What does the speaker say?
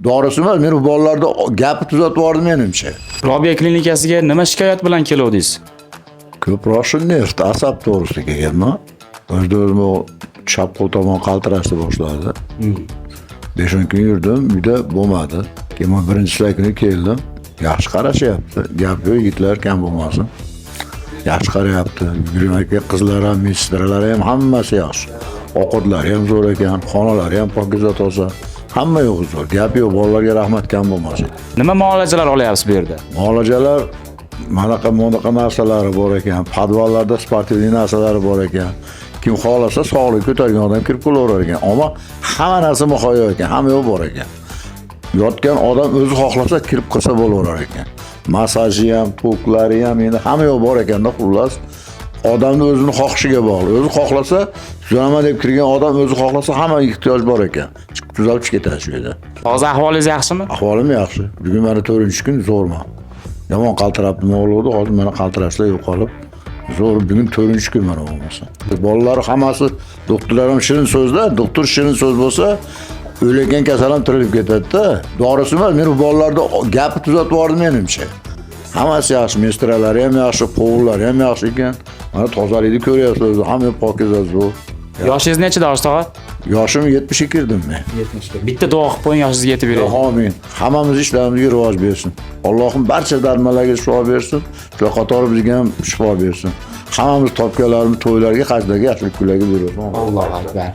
Dorisi emas, men bu bolalarda gapni tuzatib yubordim menimcha. Robiya klinikasiga nima shikoyat bilan keluvdingiz? Ko'proq shu neft, asab to'g'risida kelganman. O'zim chap qo'l tomon qaltirashni boshladi. 5-10 kun yurdim, uyda bo'lmadi. Keyin birinchi kuni keldim. Yaxshi qarashyapti. Gap yo'q, yigitlar kam bo'lmasin. Yaxshi qarayapti. Yurmakka qizlar ham, mestralar ham hammasi yaxshi. Ovqatlari ham zo'r ekan, xonalari ham pokiza toza. Hamma yo'q zo'r. Gap yo'q, bolalarga rahmat kam bo'lmasin. Nima muolajalar olyapsiz bu yerda? Muolajalar monaqa narsalari bor ekan, podvallarda sportivniy narsalari bor ekan. Kim xohlasa sog'liq ko'targan odam kirib kelaverar ekan. Ammo hamma narsa muhayyo ekan, hamma yo'q bor ekan. Yotgan odam o'zi xohlasa kirib qilsa bo'laverar ekan. Masaji ham, to'klari ham, endi hamma yo'q bor ekanda, xullas. Odamning o'zini xohishiga bog'liq. O'zi xohlasa, tuzaman deb kirgan odam o'zi xohlasa hamma ehtiyoj bor ekan. Tuzalib ketadi shu yerda. Hozir ahvolingiz yaxshimi? Ahvolim yaxshi. Bugun mana 4-kun zo'rman. Yomon qaltirabdi o'g'lodi, hozir mana qaltirashlar yo'qolib. Zo'r, bugun 4-kun mana bo'lmasa. Bolalar hammasi doktorlar ham shirin so'zlar, doktor shirin so'z bo'lsa, o'lagan kasal ham tirilib ketadi-da. Dorisi emas, men bu bolalarda gapni tuzatib yubordim menimcha. Hammasi yaxshi, mestralari ham yaxshi, povurlari ham yaxshi ekan. Mana tozalikni ko'ryapsiz, hamma pokiza zo'r. Yoshingiz necha Dorisi tog'a? Yoshim 70 ga kirdim men. 70 ga. Bitta duo qilib qo'ying, yoshingizga yetib beradi. Amin. Hammamiz ishlarimizga rivoj bersin. Allohim barcha dardmanlarga shifo bersin. Shu qatori bizga ham shifo bersin. Hammamiz topganlarimiz to'ylarga, hajlarga yaxshilik kunlarga bersin. Allohu akbar.